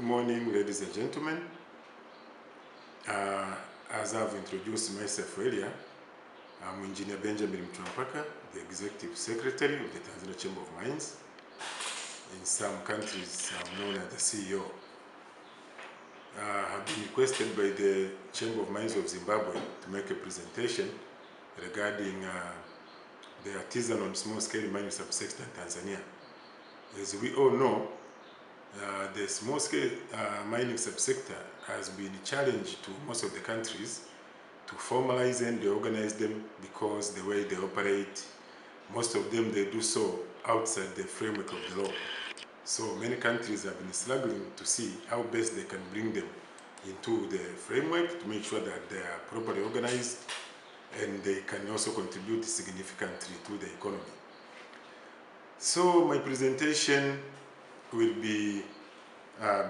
morning, ladies and gentlemen. As I've introduced myself earlier, I'm Engineer Mchwampaka, the Executive Secretary of the Tanzania Chamber of Mines. In some countries, I'm known as the CEO. I have been requested by the Chamber of Mines of Zimbabwe to make a presentation regarding the artisanal small-scale mining subsector in Tanzania. As we all know, the small-scale mining subsector has been a challenge to most of the countries to formalize and organize them, because the way they operate, most of them they do so outside the framework of the law. So many countries have been struggling to see how best they can bring them into the framework to make sure that they are properly organized and they can also contribute significantly to the economy. So my presentation will be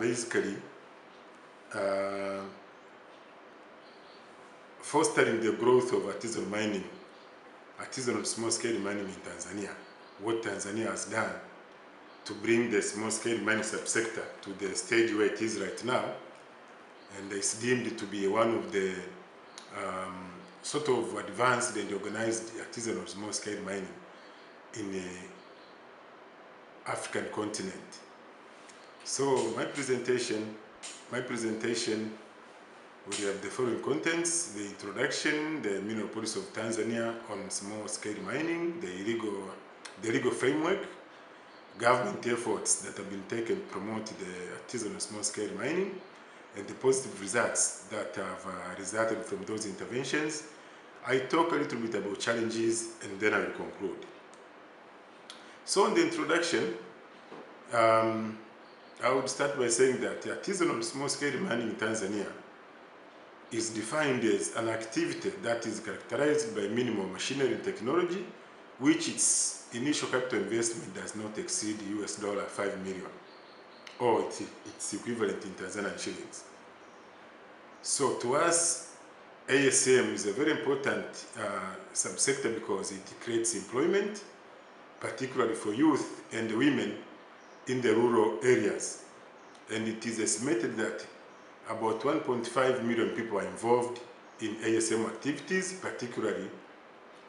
basically fostering the growth of artisanal small-scale mining in Tanzania. What Tanzania has done to bring the small-scale mining subsector to the stage where it is right now, and it's deemed to be one of the sort of advanced and organized artisanal small-scale mining in the African continent. So my presentation will have the following contents: the introduction, the mineral policy of Tanzania on small-scale mining, the legal framework, government efforts that have been taken to promote the artisanal small-scale mining, and the positive results that have resulted from those interventions. I talk a little bit about challenges, and then I will conclude. So in the introduction, I would start by saying that the artisanal small-scale mining in Tanzania is defined as an activity that is characterized by minimal machinery and technology, which its initial capital investment does not exceed $5 million, or its equivalent in Tanzanian shillings. So to us, ASM is a very important subsector because it creates employment, particularly for youth and women in the rural areas. And it is estimated that about 1.5 million people are involved in ASM activities, particularly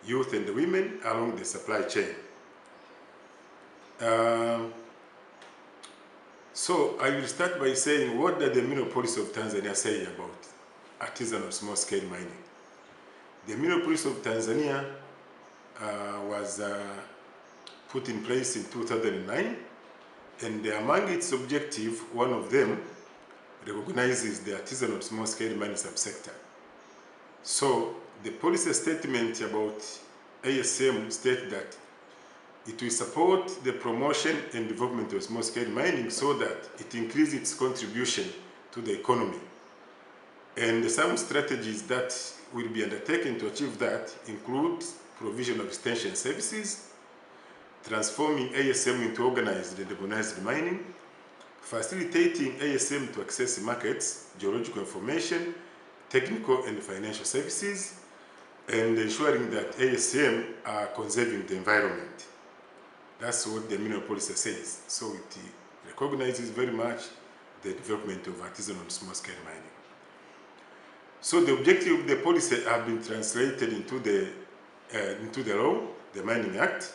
youth and women along the supply chain. So I will start by saying, what does the mineral policy of Tanzania say about artisanal small-scale mining? The mineral policy of Tanzania was put in place in 2009, and among its objectives, one of them recognizes the artisanal small-scale mining subsector. So the policy statement about ASM states that it will support the promotion and development of small-scale mining so that it increases its contribution to the economy. And some strategies that will be undertaken to achieve that include provision of extension services, transforming ASM into organized and organized mining, facilitating ASM to access markets, geological information, technical and financial services, and ensuring that ASM are conserving the environment. That's what the mineral policy says. So it recognizes very much the development of artisanal small-scale mining. So the objective of the policy have been translated into the law, the Mining Act.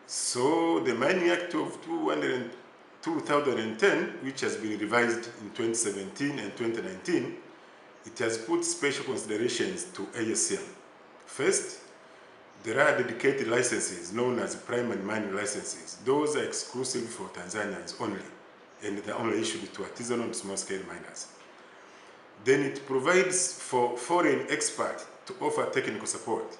So the Mining Act of 2010, which has been revised in 2017 and 2019, it has put special considerations to ASM. First, there are dedicated licenses known as primary mining licenses. Those are exclusive for Tanzanians only, and they're only issued to artisanal small-scale miners. Then it provides for foreign experts to offer technical support,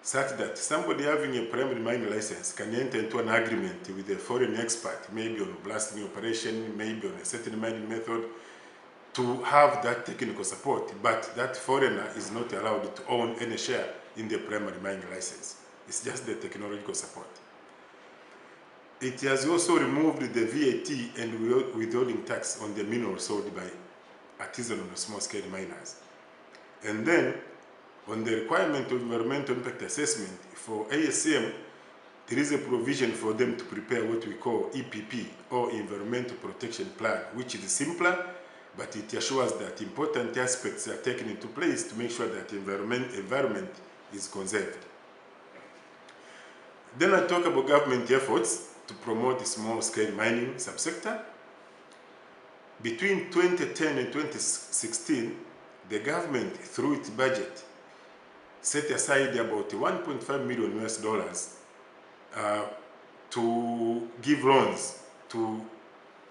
such that somebody having a primary mining license can enter into an agreement with a foreign expert, maybe on blasting operation, maybe on a certain mining method, to have that technical support, but that foreigner is not allowed to own any share in the primary mining license. It's just the technological support. It has also removed the VAT and withholding tax on the minerals sold by artisanal small-scale miners. And then, on the requirement of environmental impact assessment for ASM there is a provision for them to prepare what we call EPP, or Environmental Protection Plan, which is simpler, but it assures that important aspects are taken into place to make sure that environment is conserved. Then I talk about government efforts to promote the small-scale mining subsector. Between 2010 and 2016, the government, through its budget, set aside about $1.5 million to give loans to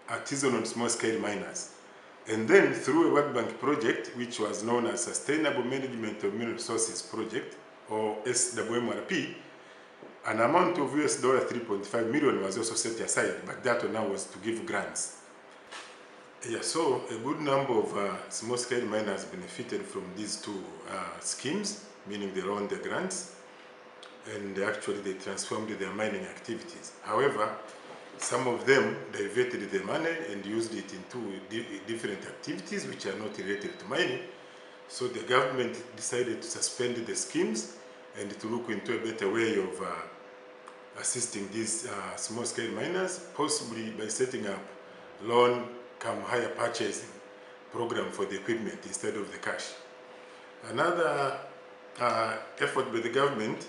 artisanal small-scale miners. And then through a World Bank project, which was known as Sustainable Management of Mineral Resources Project, or SWMRP, an amount of $3.5 million was also set aside, but that one now was to give grants. Yeah, so a good number of small-scale miners benefited from these two schemes, meaning they loaned the grants, and actually they transformed their mining activities. However, some of them diverted the money and used it into different activities which are not related to mining. So the government decided to suspend the schemes and to look into a better way of assisting these small-scale miners, possibly by setting up loan-come-hire purchasing program for the equipment instead of the cash. Another effort by the government,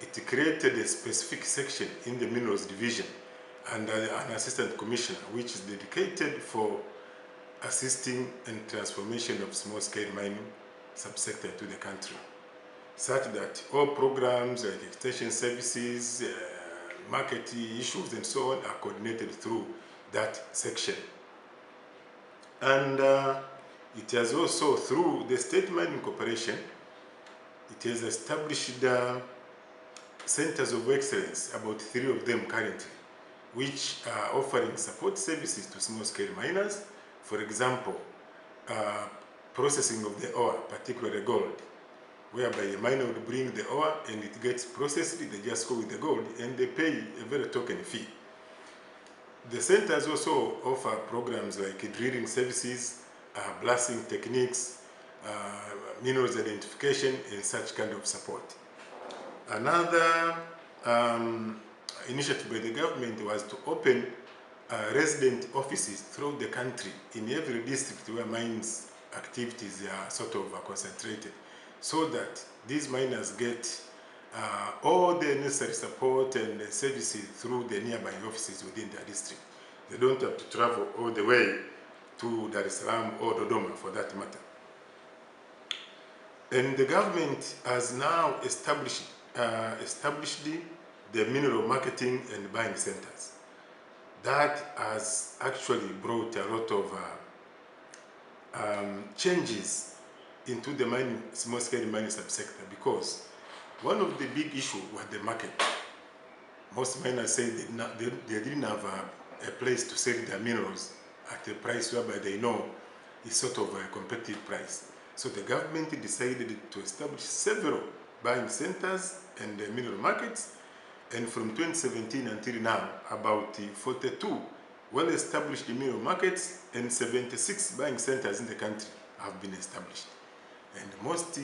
it created a specific section in the Minerals Division under an assistant commissioner, which is dedicated for assisting and transformation of small-scale mining subsector to the country, such that all programs like extension services, market issues and so on are coordinated through that section. And it has also, through the State Mining Corporation, it has established centers of excellence, about 3 of them currently, which are offering support services to small-scale miners. For example, processing of the ore, particularly gold, whereby a miner would bring the ore and it gets processed, they just go with the gold and they pay a very token fee. The centers also offer programs like drilling services, blasting techniques, minerals identification, and such kind of support. Another initiative by the government was to open resident offices throughout the country in every district where mines activities are sort of concentrated, so that these miners get all the necessary support and services through the nearby offices within their district. They don't have to travel all the way to Dar es Salaam or Dodoma for that matter. And the government has now established the mineral marketing and buying centers. That has actually brought a lot of changes into the small-scale mining subsector, because one of the big issues was the market. Most miners say they didn't have a place to sell their minerals at a price whereby they know is sort of a competitive price. So the government decided to establish several buying centers and mineral markets, and from 2017 until now, about 42 well-established mineral markets and 76 buying centers in the country have been established. And most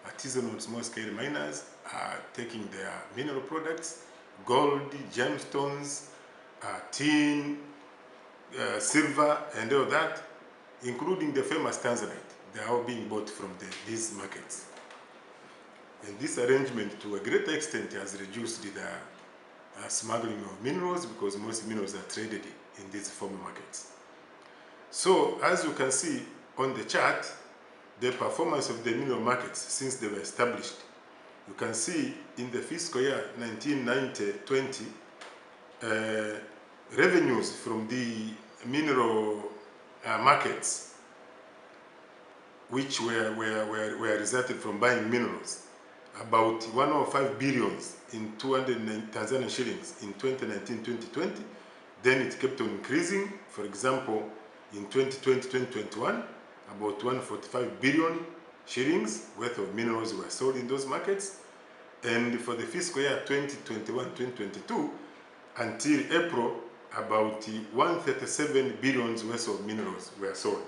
artisanal small-scale miners are taking their mineral products, gold, gemstones, tin, silver, and all that, including the famous Tanzanite. They are all being bought from these markets. And this arrangement, to a great extent, has reduced the smuggling of minerals, because most minerals are traded in these formal markets. So, as you can see on the chart, the performance of the mineral markets since they were established. You can see in the fiscal year 1990-20, revenues from the mineral markets, which were resulted from buying minerals, about 105 billions in 209 Tanzanian shillings in 2019-2020. Then it kept on increasing. For example, in 2020-2021, about 145 billion shillings worth of minerals were sold in those markets. And for the fiscal year 2021-2022, until April, about 137 billion worth of minerals were sold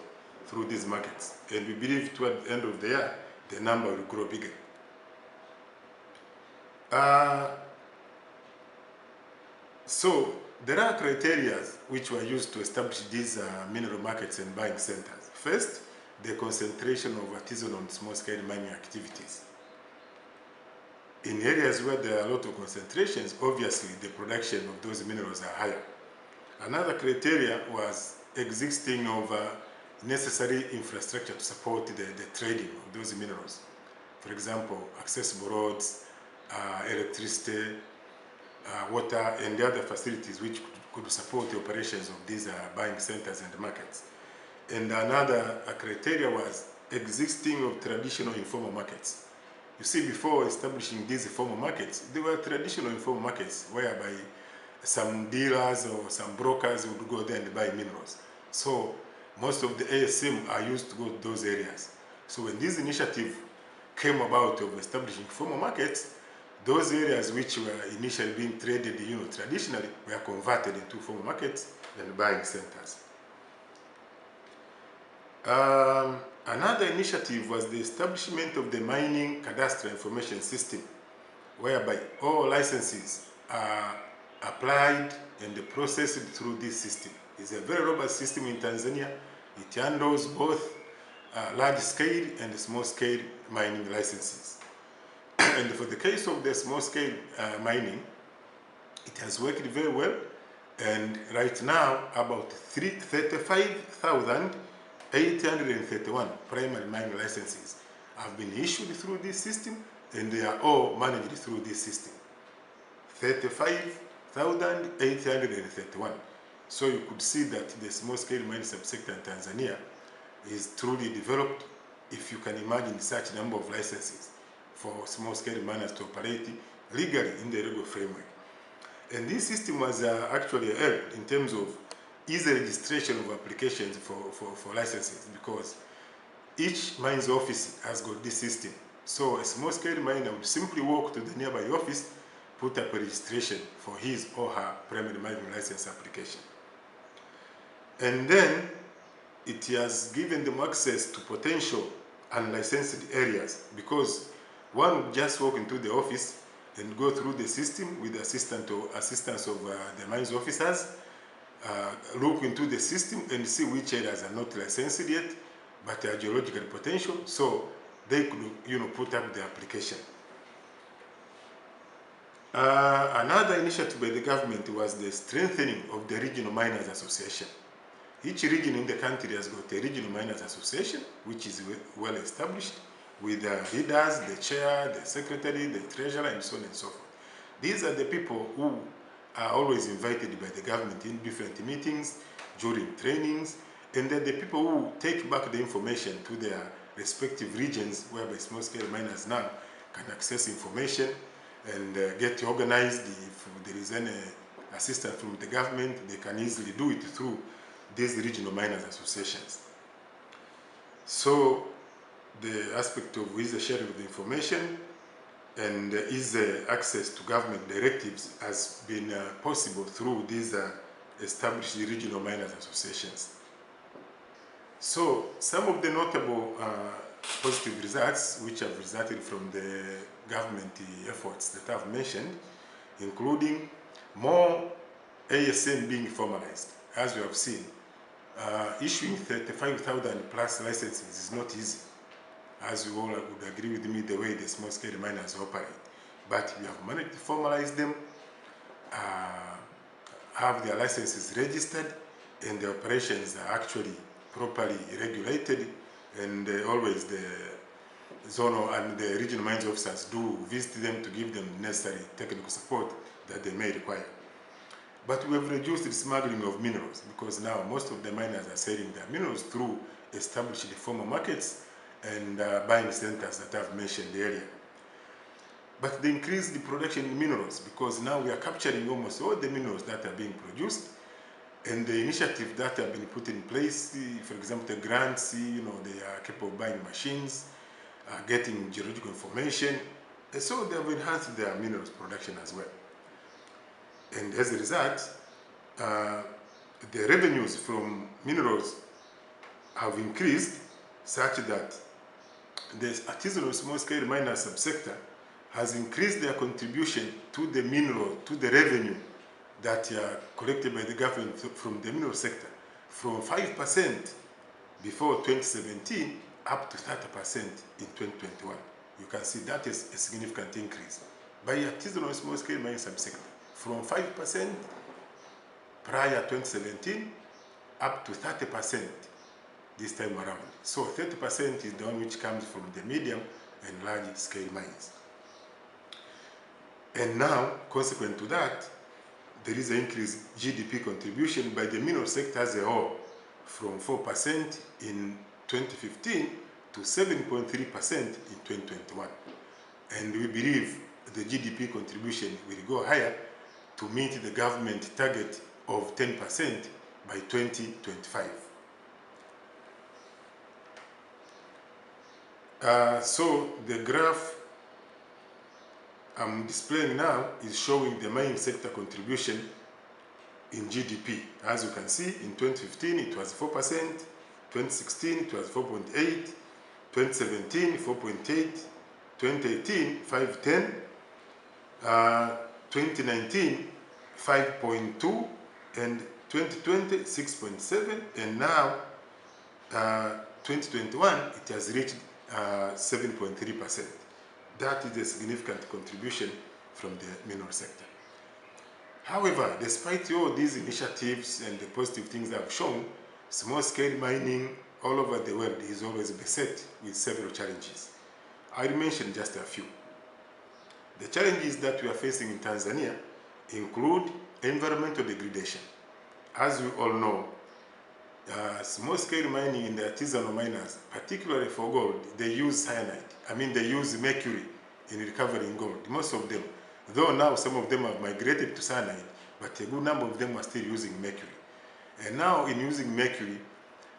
through these markets. And we believe toward the end of the year, the number will grow bigger. So there are criteria which were used to establish these mineral markets and buying centers. First, the concentration of artisanal and small-scale mining activities. In areas where there are a lot of concentrations, obviously the production of those minerals are higher. Another criteria was existing of necessary infrastructure to support the trading of those minerals. For example, accessible roads, electricity, water, and the other facilities which could support the operations of these buying centers and markets. And another criteria was existing of traditional informal markets. You see, before establishing these formal markets, there were traditional informal markets whereby some dealers or some brokers would go there and buy minerals. So most of the ASM are used to go to those areas. So when this initiative came about of establishing formal markets, those areas which were initially being traded, traditionally, were converted into formal markets and buying centers. Another initiative was the establishment of the mining cadastral information system, whereby all licenses are applied and processed through this system. It's a very robust system in Tanzania. It handles both large-scale and small-scale mining licenses. And for the case of the small-scale mining, it has worked very well. And right now, about 35,831 primary mining licenses have been issued through this system, and they are all managed through this system. 35,831. So you could see that the small-scale mining subsector in Tanzania is truly developed, if you can imagine such number of licenses for small-scale miners to operate legally in the legal framework. And this system was actually helped in terms of easy registration of applications for licenses, because each mine's office has got this system. So a small-scale miner would simply walk to the nearby office, put up a registration for his or her primary mining license application. And then it has given them access to potential unlicensed areas, because one would just walk into the office and go through the system with the assistance of the mines officers, look into the system and see which areas are not licensed yet, but are geological potential, so they could put up the application. Another initiative by the government was the strengthening of the regional miners association. Each region in the country has got a regional miners association, which is well established, with the leaders, the chair, the secretary, the treasurer, and so on and so forth. These are the people who are always invited by the government in different meetings, during trainings, and then the people who take back the information to their respective regions, whereby small-scale miners now can access information and get organized. If there is any assistance from the government, they can easily do it through these regional miners associations. So the aspect of easy sharing of the information and easy access to government directives has been possible through these established regional miners associations. So some of the notable positive results which have resulted from the government efforts that I've mentioned, including more ASM being formalized. As we have seen, issuing 35,000 plus licenses is not easy, as you all would agree with me, the way the small-scale miners operate. But we have managed to formalize them, have their licenses registered, and the operations are actually properly regulated, and always the zonal and the regional mines officers do visit them to give them necessary technical support that they may require. But we have reduced the smuggling of minerals, because now most of the miners are selling their minerals through established formal markets and buying centers that I've mentioned earlier. But they increased the production in minerals, because now we are capturing almost all the minerals that are being produced, and the initiative that have been put in place, for example, the grants, they are capable of buying machines, getting geological information, and so they have enhanced their minerals production as well. And as a result, the revenues from minerals have increased such that the artisanal small-scale miner subsector has increased their contribution to the revenue that are collected by the government from the mineral sector from 5% before 2017 up to 30% in 2021. You can see that is a significant increase by artisanal small-scale mining subsector from 5% prior 2017 up to 30% this time around. So 30% is the one which comes from the medium and large-scale mines. And now, consequent to that, there is an increased GDP contribution by the mineral sector as a whole from 4% in 2015 to 7.3% in 2021. And we believe the GDP contribution will go higher to meet the government target of 10% by 2025. So the graph I'm displaying now is showing the mining sector contribution in GDP. As you can see, in 2015 it was 4%, 2016 it was 4.8, 2017 4.8, 2018 5.10, 2019 5.2, and 2020 6.7, and now 2021 it has reached 7.3%. That is a significant contribution from the mineral sector. However, despite all these initiatives and the positive things I've shown, small-scale mining all over the world is always beset with several challenges. I'll mention just a few. The challenges that we are facing in Tanzania include environmental degradation. As we all know, small-scale mining in the artisanal miners, particularly for gold, they use cyanide. They use mercury in recovering gold, most of them. Though now some of them have migrated to cyanide, but a good number of them are still using mercury. And now in using mercury,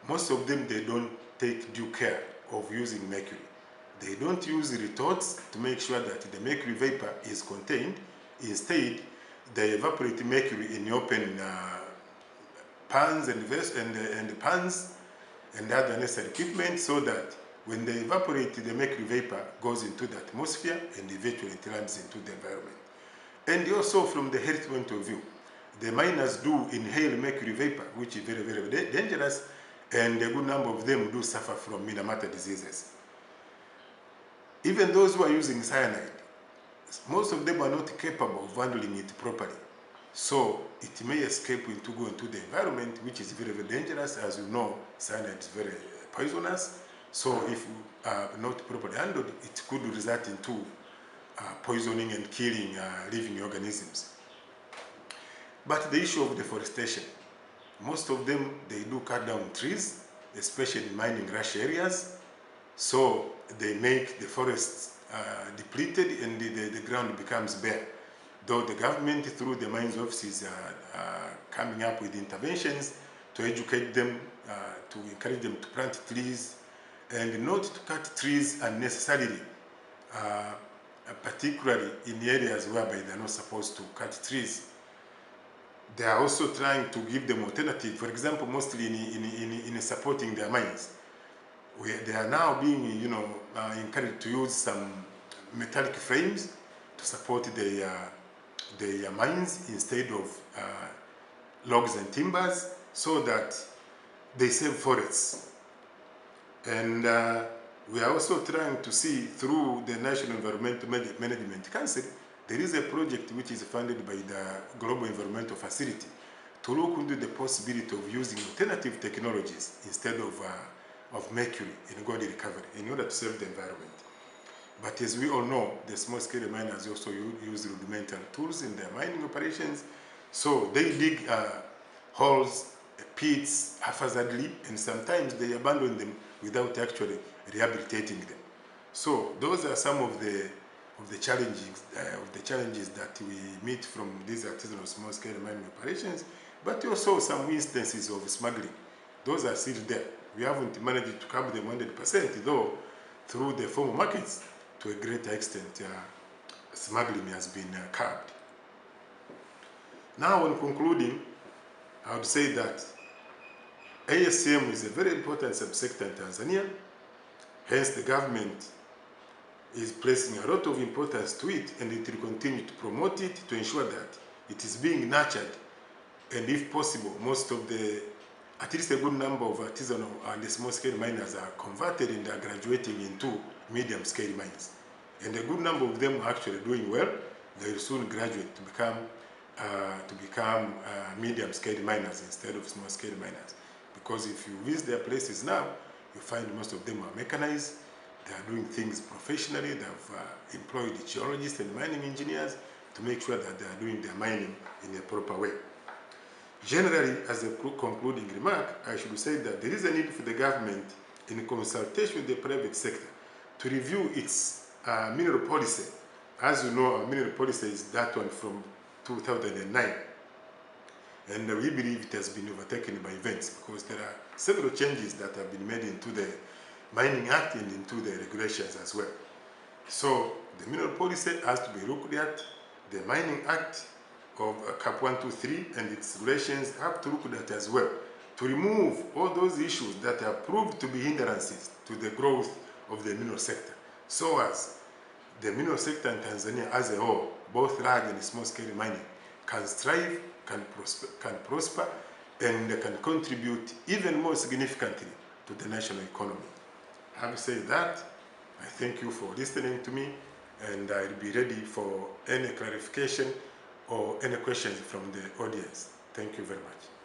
most of them, they don't take due care of using mercury. They don't use retorts to make sure that the mercury vapor is contained. Instead, they evaporate mercury in open pans and pans and other necessary equipment, so that when they evaporate, the mercury vapor goes into the atmosphere and eventually it lands into the environment. And also from the health point of view, the miners do inhale mercury vapor, which is very, very dangerous, and a good number of them do suffer from Minamata diseases. Even those who are using cyanide, most of them are not capable of handling it properly. So it may escape to go into the environment, which is very, very dangerous. As you know, cyanide is very poisonous. So if not properly handled, it could result into poisoning and killing living organisms. But the issue of deforestation, most of them, they do cut down trees, especially in mining rush areas. So they make the forests depleted and the ground becomes bare. Though the government, through the mines offices, are coming up with interventions to educate them, to encourage them to plant trees, and not to cut trees unnecessarily, particularly in areas whereby they're not supposed to cut trees. They are also trying to give them alternative, for example, mostly in supporting their mines. They are now being, encouraged to use some metallic frames to support their mines instead of logs and timbers, so that they save forests. And we are also trying to see, through the National Environmental Management Council, there is a project which is funded by the Global Environmental Facility to look into the possibility of using alternative technologies instead of mercury in gold recovery in order to save the environment. But as we all know, the small-scale miners also use rudimental tools in their mining operations. So they dig holes, pits haphazardly, and sometimes they abandon them without actually rehabilitating them. So those are some of the challenges that we meet from these artisanal small-scale mining operations, but also some instances of smuggling. Those are still there. We haven't managed to curb them 100%, though through the formal markets, to a greater extent, smuggling has been curbed. Now, in concluding, I would say that ASM is a very important subsector in Tanzania. Hence, the government is placing a lot of importance to it, and it will continue to promote it to ensure that it is being nurtured, and if possible, at least a good number of artisanal and small-scale miners are converted and are graduating into medium-scale mines. And a good number of them are actually doing well. They will soon graduate to become medium-scale miners instead of small-scale miners. Because if you visit their places now, you find most of them are mechanized. They are doing things professionally. They have employed geologists and mining engineers to make sure that they are doing their mining in a proper way. Generally, as a concluding remark, I should say that there is a need for the government, in consultation with the private sector, to review its mineral policy. As you know, our mineral policy is that one from 2009. And we believe it has been overtaken by events, because there are several changes that have been made into the Mining Act and into the regulations as well. So the mineral policy has to be looked at. The Mining Act of Cap 123 and its regulations have to look at as well, to remove all those issues that have proved to be hindrances to the growth of the mineral sector, so as the mineral sector in Tanzania as a whole, both large and small-scale mining, can strive, can prosper, and can contribute even more significantly to the national economy. Having said that, I thank you for listening to me, and I'll be ready for any clarification or any questions from the audience. Thank you very much.